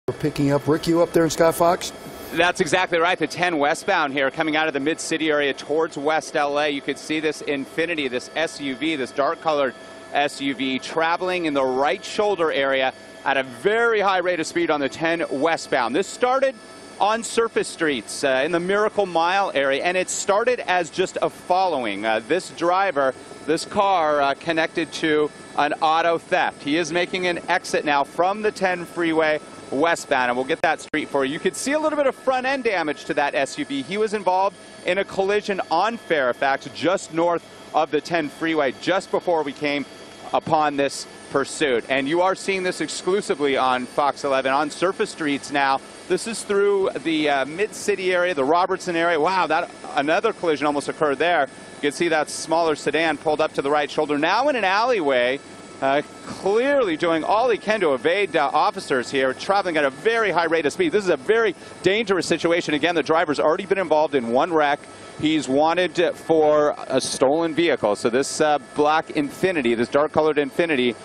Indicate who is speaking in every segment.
Speaker 1: We're picking up. Rick, you up there in Sky Fox?
Speaker 2: That's exactly right. The 10 westbound here coming out of the Mid-City area towards West LA. You could see this Infiniti, this SUV, this dark-colored SUV traveling in the right shoulder area at a very high rate of speed on the 10 westbound. This started on surface streets in the Miracle Mile area, and it started as just a following. This driver, this car connected to an auto theft. He is making an exit now from the 10 freeway westbound, and we'll get that street for you. You could see a little bit of front end damage to that SUV. He was involved in a collision on Fairfax just north of the 10 freeway just before we came upon this pursuit. And you are seeing this exclusively on Fox 11 on surface streets now. This is through the Mid-City area, the Robertson area. Wow, that another collision almost occurred there. You can see that smaller sedan pulled up to the right shoulder. Now in an alleyway, clearly doing all he can to evade officers here, traveling at a very high rate of speed. This is a very dangerous situation. Again, the driver's already been involved in one wreck. He's wanted for a stolen vehicle. So this black Infiniti, this dark-colored Infiniti,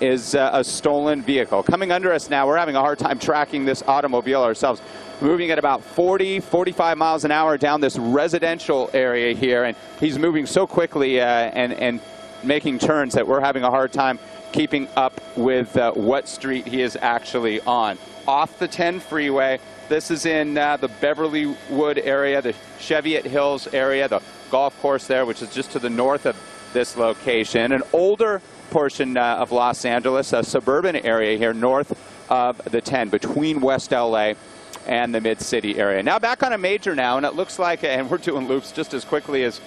Speaker 2: is a stolen vehicle. Coming under us now, we're having a hard time tracking this automobile ourselves. Moving at about 40, 45 miles an hour down this residential area here, and he's moving so quickly and making turns that we're having a hard time keeping up with what street he is actually on. Off the 10 freeway, this is in the Beverlywood area, the Cheviot Hills area, the golf course there, which is just to the north of this location. An older portion of Los Angeles, a suburban area here north of the 10, between West LA and the Mid-City area. Now back on a major now, and it looks like, and we're doing loops just as quickly as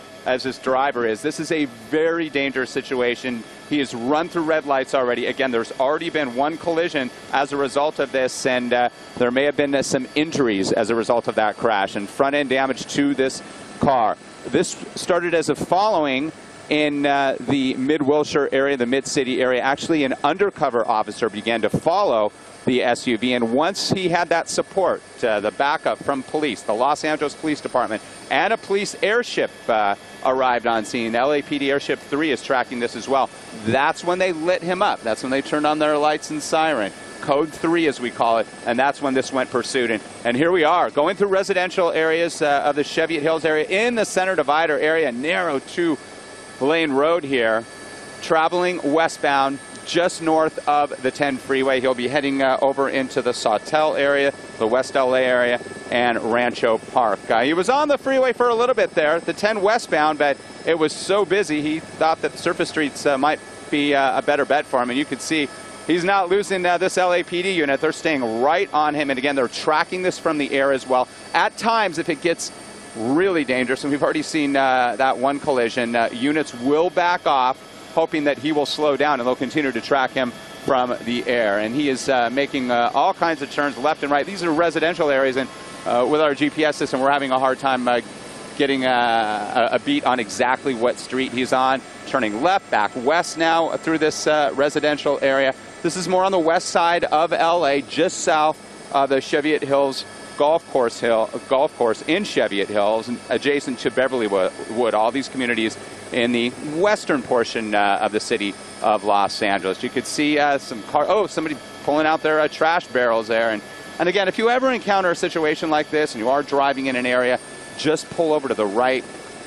Speaker 2: this driver is. This is a very dangerous situation. He has run through red lights already. Again, there's already been one collision as a result of this, and there may have been some injuries as a result of that crash and front-end damage to this car. This started as a following in the Mid-Wilshire area, the Mid-City area. Actually, an undercover officer began to follow the SUV, and once he had that support, the backup from police, the Los Angeles Police Department, and a police airship arrived on scene. LAPD Airship 3 is tracking this as well. That's when they lit him up. That's when they turned on their lights and siren. Code 3, as we call it, and that's when this went pursuit. And here we are, going through residential areas of the Cheviot Hills area, in the center divider area, narrow 2-lane road here, traveling westbound just north of the 10 freeway. He'll be heading over into the Sawtelle area, the West LA area, and Rancho Park. He was on the freeway for a little bit there, the 10 westbound, but it was so busy he thought that surface streets might be a better bet for him. And you can see he's not losing this LAPD unit. They're staying right on him. And again, they're tracking this from the air as well. At times, if it gets really dangerous, and we've already seen that one collision, units will back off, hoping that he will slow down, and they'll continue to track him from the air. And he is making all kinds of turns left and right. These are residential areas, and with our GPS system, we're having a hard time getting a beat on exactly what street he's on. Turning left, back west now through this residential area. This is more on the west side of LA, just south of the Cheviot Hills golf course in Cheviot Hills, adjacent to Beverlywood. All these communities in the western portion of the city of Los Angeles. You could see somebody pulling out their trash barrels there. And again, if you ever encounter a situation like this and you are driving in an area, just pull over to the right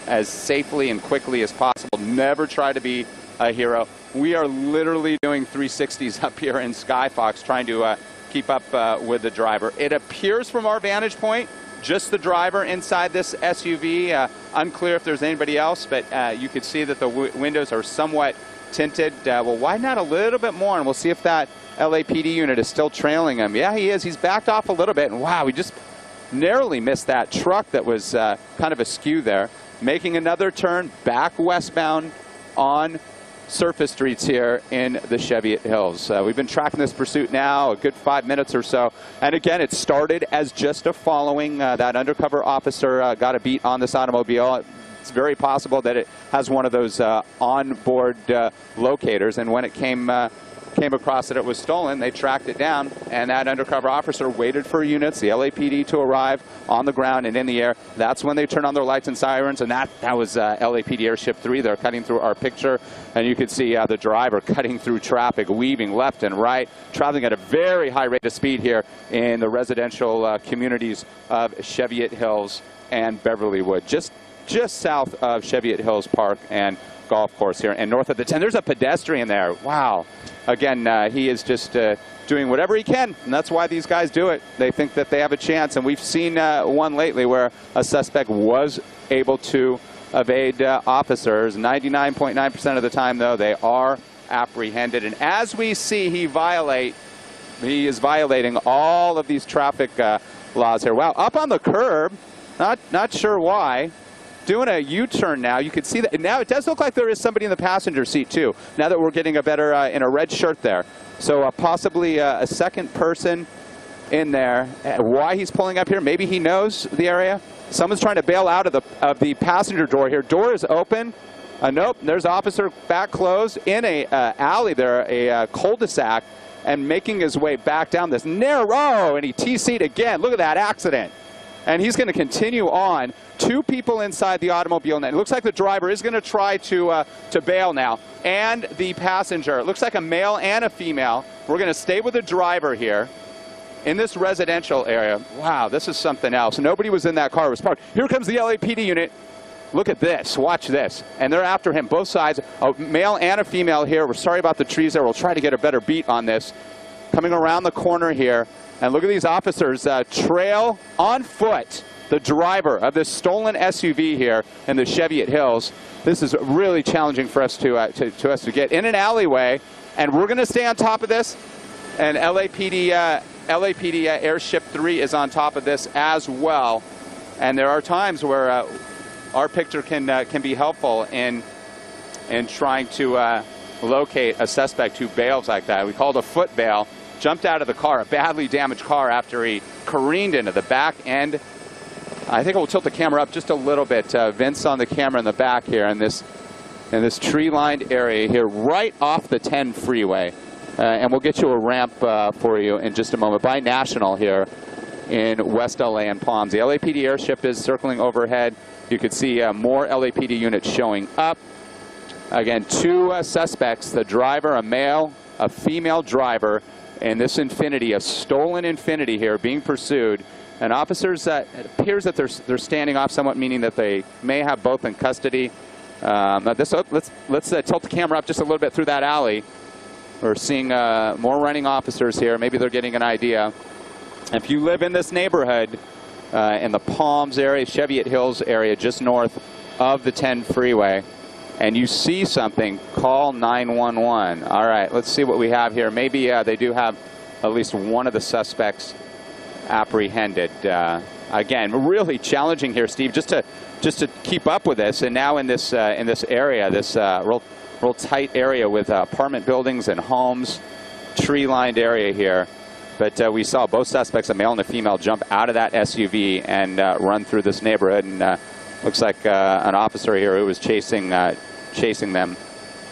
Speaker 2: as safely and quickly as possible. Never try to be a hero. We are literally doing 360s up here in Sky Fox, trying to keep up with the driver. It appears from our vantage point, just the driver inside this SUV. Unclear if there's anybody else, but you could see that the windows are somewhat tinted. We'll widen out a little bit more, and we'll see if that LAPD unit is still trailing him. Yeah, he is. He's backed off a little bit, and wow, we just narrowly missed that truck that was kind of askew there. Making another turn back westbound on surface streets here in the Cheviot Hills. We've been tracking this pursuit now a good 5 minutes or so. And again, it started as just a following. That undercover officer got a beat on this automobile. It's very possible that it has one of those onboard locators. And when it came came across that it was stolen. They tracked it down, and that undercover officer waited for units, the LAPD, to arrive on the ground and in the air. That's when they turned on their lights and sirens, and that was LAPD Airship 3. They're cutting through our picture, and you can see the driver cutting through traffic, weaving left and right, traveling at a very high rate of speed here in the residential communities of Cheviot Hills and Beverlywood, just south of Cheviot Hills Park and golf course here, and north of the 10. There's a pedestrian there. Wow. Again, he is just doing whatever he can, and that's why these guys do it. They think that they have a chance, and we've seen one lately where a suspect was able to evade officers. 99.9% of the time, though, they are apprehended. And as we see, he is violating all of these traffic laws here. Wow, up on the curb, not sure why. Doing a U-turn now. You can see that now. It does look like there is somebody in the passenger seat too, now that we're getting a better in a red shirt there. So possibly a second person in there. Why he's pulling up here, maybe he knows the area. Someone's trying to bail out of the passenger door here. Door is open. Nope, there's officer back closed in a alley there, a cul-de-sac, and making his way back down this narrow, and he T-seat again. Look at that accident. And he's going to continue on. Two people inside the automobile now. It looks like the driver is going to try to bail now. And the passenger. It looks like a male and a female. We're going to stay with the driver here in this residential area. Wow, this is something else. Nobody was in that car. It was parked. Here comes the LAPD unit. Look at this. Watch this. And they're after him, both sides. A male and a female here. We're sorry about the trees there. We'll try to get a better beat on this. Coming around the corner here. And look at these officers trail on foot the driver of this stolen SUV here in the Cheviot Hills. This is really challenging for us to get in an alleyway, and we're going to stay on top of this. And LAPD Airship 3 is on top of this as well. And there are times where our picture can be helpful in trying to locate a suspect who bails like that. We call it a foot bail. Jumped out of the car, a badly damaged car, after he careened into the back end. I think we'll tilt the camera up just a little bit. Vince on the camera in the back here in this tree-lined area here, right off the 10 freeway. And we'll get you a ramp for you in just a moment by National here in West LA and Palms. The LAPD airship is circling overhead. You can see more LAPD units showing up. Again, two suspects, the driver, a male, a female driver, and this Infiniti, a stolen Infiniti here, being pursued. And officers, it appears that they're standing off somewhat, meaning that they may have both in custody. Let's tilt the camera up just a little bit through that alley. We're seeing more running officers here. Maybe they're getting an idea. If you live in this neighborhood, in the Palms area, Cheviot Hills area, just north of the 10 freeway, and you see something, call 911. All right, let's see what we have here. Maybe they do have at least one of the suspects apprehended. Again, really challenging here, Steve, just to keep up with this. And now in this area, this real tight area with apartment buildings and homes, tree-lined area here. But we saw both suspects, a male and a female, jump out of that SUV and run through this neighborhood. And looks like an officer here who was chasing them,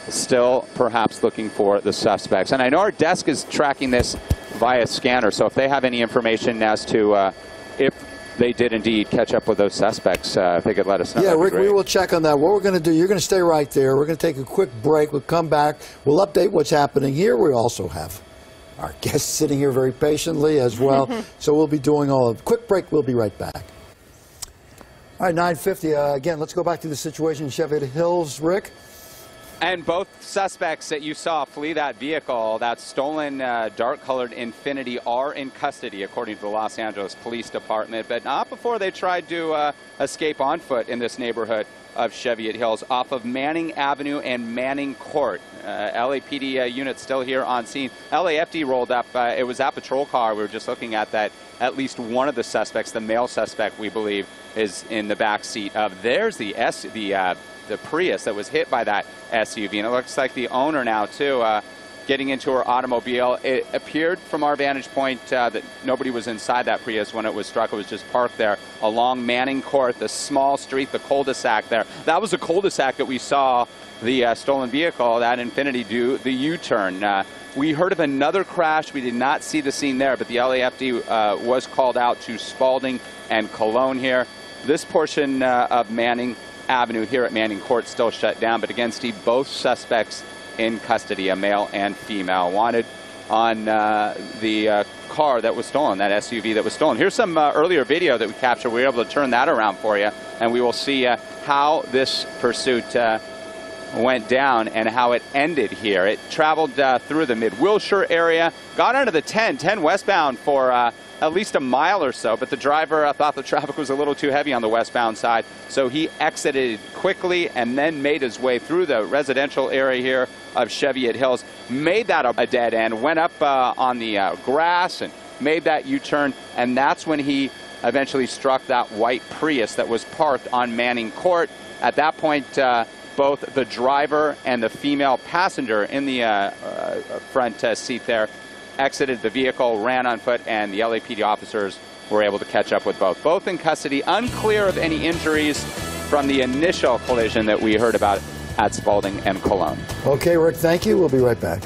Speaker 2: still perhaps looking for the suspects. And I know our desk is tracking this via scanner, so if they have any information as to if they did indeed catch up with those suspects, if they could let us know.
Speaker 1: Yeah, Rick, we will check on that. What we're going to do, you're going to stay right there. We're going to take a quick break. We'll come back. We'll update what's happening here. We also have our guests sitting here very patiently as well. So we'll be doing all of it. Quick break. We'll be right back. All right, 9:50. Again, let's go back to the situation in Cheviot Hills, Rick.
Speaker 2: And both suspects that you saw flee that vehicle, that stolen dark-colored Infiniti, are in custody, according to the Los Angeles Police Department, but not before they tried to escape on foot in this neighborhood of Cheviot Hills off of Manning Avenue and Manning Court. LAPD units still here on scene. LAFD rolled up. It was that patrol car. We were just looking at that. At least one of the suspects, the male suspect, we believe, is in the back seat of. There's the Prius that was hit by that SUV, and it looks like the owner now too getting into her automobile. It appeared from our vantage point that nobody was inside that Prius when it was struck. It was just parked there along Manning Court, the small street, the cul-de-sac there. That was the cul-de-sac that we saw the stolen vehicle, that Infiniti, do the U-turn. We heard of another crash. We did not see the scene there, but the LAFD was called out to Spalding and Cologne here. This portion of Manning Avenue here at Manning Court still shut down, but again, Steve, both suspects in custody, a male and female, wanted on the car that was stolen, that SUV that was stolen. Here's some earlier video that we captured. We were able to turn that around for you, and we will see how this pursuit went down and how it ended here. It traveled through the Mid-Wilshire area, got onto the 10 westbound for at least a mile or so, but the driver thought the traffic was a little too heavy on the westbound side, so he exited quickly and then made his way through the residential area here of Cheviot Hills, made that a dead end, went up on the grass and made that U-turn, and that's when he eventually struck that white Prius that was parked on Manning Court. At that point, both the driver and the female passenger in the front seat there exited the vehicle, ran on foot, and the LAPD officers were able to catch up with both. Both in custody, unclear of any injuries from the initial collision that we heard about at Spalding and Cologne.
Speaker 1: Okay, Rick, thank you. We'll be right back.